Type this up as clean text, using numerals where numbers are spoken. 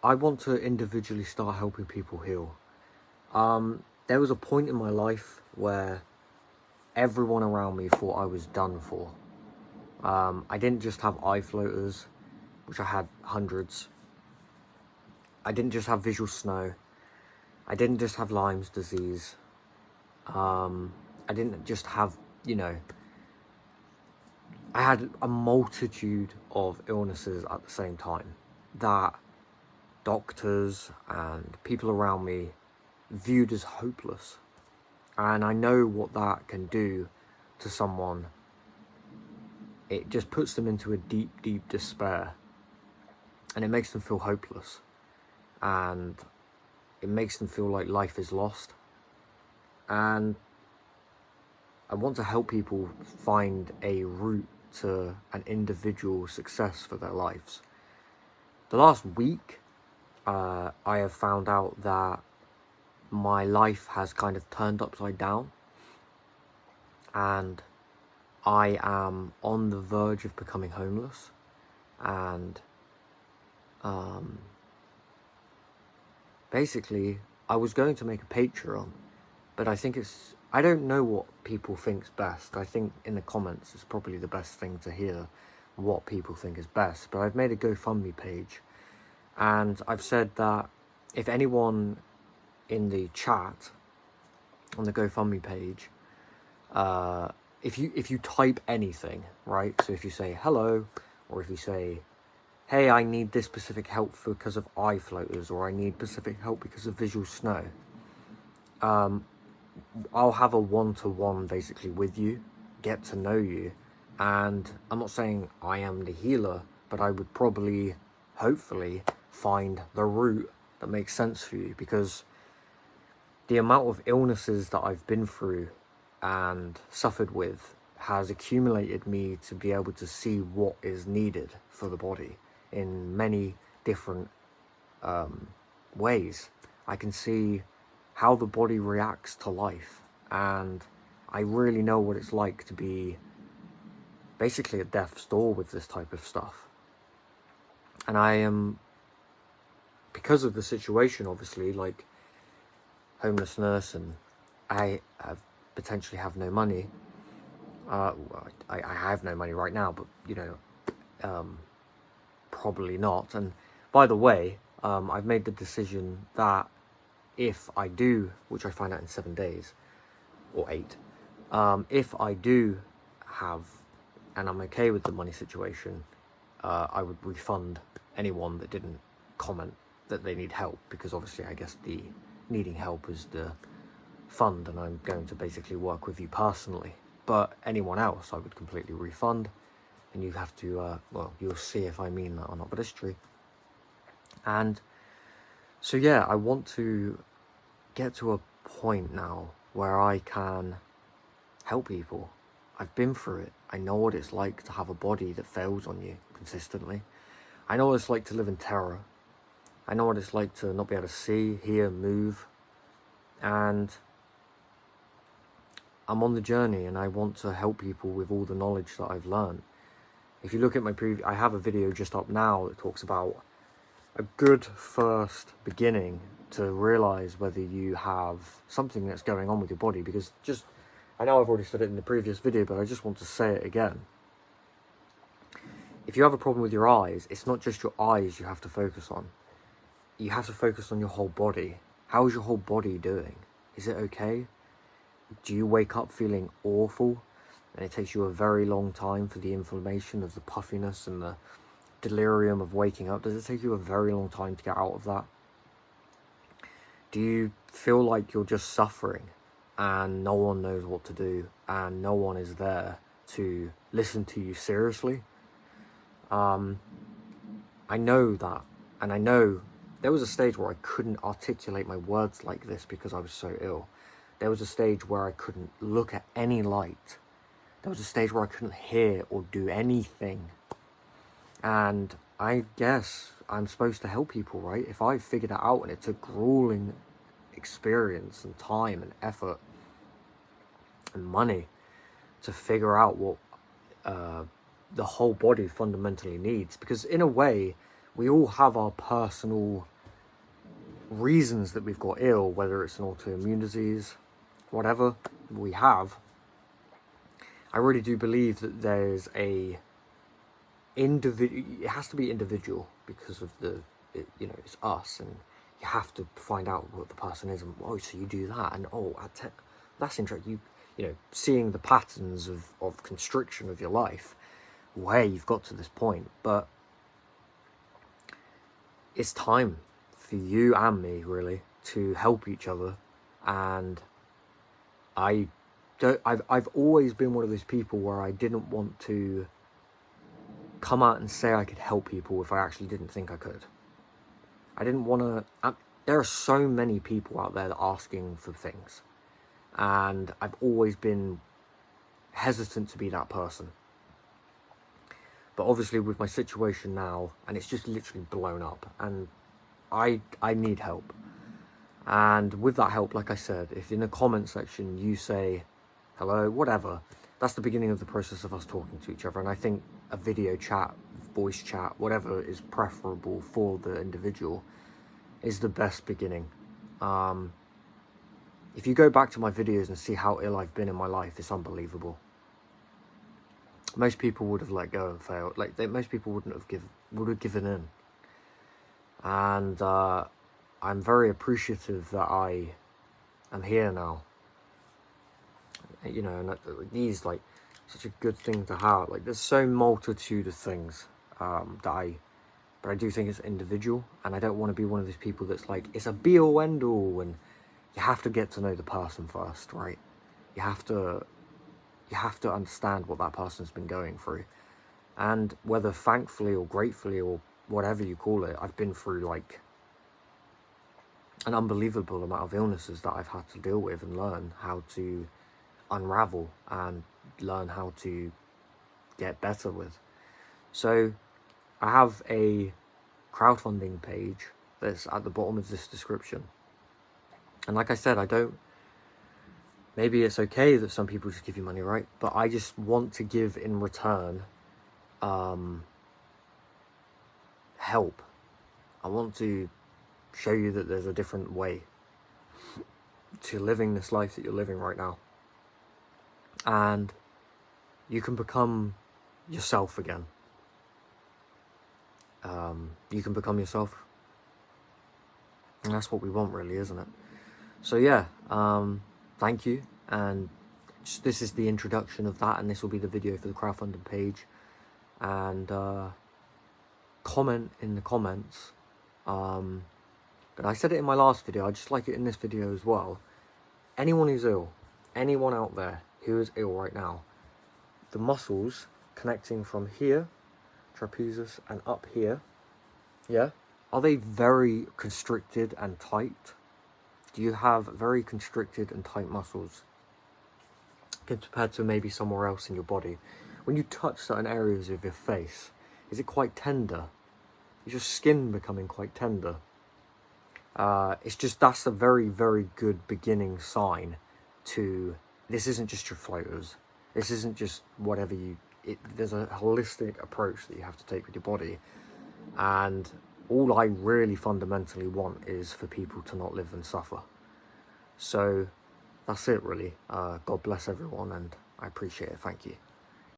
I want to individually start helping people heal. There was a point in my life where everyone around me thought I was done for. I didn't just have eye floaters, which I had hundreds. I didn't just have visual snow. I didn't just have Lyme's disease. I didn't just have, I had a multitude of illnesses at the same time that doctors and people around me viewed as hopeless. And I know what that can do to someone. It just puts them into a deep, deep despair. And it makes them feel hopeless. And it makes them feel like life is lost. And I want to help people find a route to an individual success for their lives. The last week, I have found out that my life has kind of turned upside down, and I am on the verge of becoming homeless. And basically, I was going to make a Patreon, but I don't know what people think's best. I think in the comments it's probably the best thing to hear what people think is best. But I've made a GoFundMe page, and I've said that if anyone in the chat on the GoFundMe page, if you type anything, right? So if you say hello, or if you say, hey, I need this specific help because of eye floaters, or I need specific help because of visual snow, I'll have a one-to-one basically with you, get to know you. And I'm not saying I am the healer, but I would probably, hopefully, find the route that makes sense for you, because the amount of illnesses that I've been through and suffered with has accumulated me to be able to see what is needed for the body in many different ways. I can see how the body reacts to life, and I really know what it's like to be basically at death's door with this type of stuff. And I am, because of the situation, obviously, like homelessness, and I potentially have no money. I have no money right now, but probably not. And by the way, I've made the decision that if I do, which I find out in 7 days or 8, if I do have, and I'm okay with the money situation, I would refund anyone that didn't comment that they need help, because obviously I guess the needing help is the fund, and I'm going to basically work with you personally. But anyone else I would completely refund, and you have to, well, you'll see if I mean that or not, but it's true. And so yeah, I want to get to a point now where I can help people. I've been through it. I know what it's like to have a body that fails on you consistently. I know what it's like to live in terror. I know what it's like to not be able to see, hear, move. And I'm on the journey, and I want to help people with all the knowledge that I've learned. If you look at my I have a video just up now that talks about a good first beginning to realize whether you have something that's going on with your body. Because I know I've already said it in the previous video, but I just want to say it again. If you have a problem with your eyes, it's not just your eyes you have to focus on. You have to focus on your whole body. How is your whole body doing? Is it okay? Do you wake up feeling awful, and it takes you a very long time for the inflammation of the puffiness and the delirium of waking up? Does it take you a very long time to get out of that? Do you feel like you're just suffering and no one knows what to do, and no one is there to listen to you seriously? I know that, and I know there was a stage where I couldn't articulate my words like this because I was so ill. There was a stage where I couldn't look at any light. There was a stage where I couldn't hear or do anything. And I guess I'm supposed to help people, right? If I figured it out, and it took grueling experience and time and effort and money to figure out what the whole body fundamentally needs. Because in a way, we all have our personal reasons that we've got ill, whether it's an autoimmune disease, whatever we have. I really do believe that there's a it has to be individual because of it's us, and you have to find out what the person is, and oh, so you do that, and oh, that's interesting. Seeing the patterns of constriction of your life, where you've got to this point. But it's time for you and me, really, to help each other. And I've always been one of those people where I didn't want to come out and say I could help people if I actually didn't think I could. I didn't want to. There are so many people out there that are asking for things, and I've always been hesitant to be that person. But obviously with my situation now, and it's just literally blown up, and I need help. And with that help, like I said, if in the comment section you say hello, whatever, that's the beginning of the process of us talking to each other. And I think a video chat, voice chat, whatever is preferable for the individual is the best beginning. If you go back to my videos and see how ill I've been in my life, it's unbelievable. Most people would have let go and failed. Most people would have given in. And I'm very appreciative that I am here now. And these such a good thing to have. There's so multitude of things but I do think it's individual, and I don't want to be one of those people that's it's a be all end all, and you have to get to know the person first, right? You have to understand what that person's been going through, and whether thankfully or gratefully or whatever you call it, I've been through an unbelievable amount of illnesses that I've had to deal with and learn how to unravel and learn how to get better with. So I have a crowdfunding page that's at the bottom of this description, and like I said, maybe it's okay that some people just give you money, right? But I just want to give in return help. I want to show you that there's a different way to living this life that you're living right now, and you can become yourself again. You can become yourself, and that's what we want, really, isn't it? So yeah, thank you, and this is the introduction of that, and this will be the video for the crowdfunding page. And comment in the comments, but I said it in my last video, I just like it in this video as well. Anyone who's ill, anyone out there who is ill right now, the muscles connecting from here, trapezius, and up here, yeah, are they very constricted and tight? Do you have very constricted and tight muscles compared to maybe somewhere else in your body? When you touch certain areas of your face, is it quite tender? Is your skin becoming quite tender? That's a very, very good beginning sign to, this isn't just your floaters. This isn't just whatever there's a holistic approach that you have to take with your body. And all I really fundamentally want is for people to not live and suffer. So that's it, really. God bless everyone, and I appreciate it. Thank you.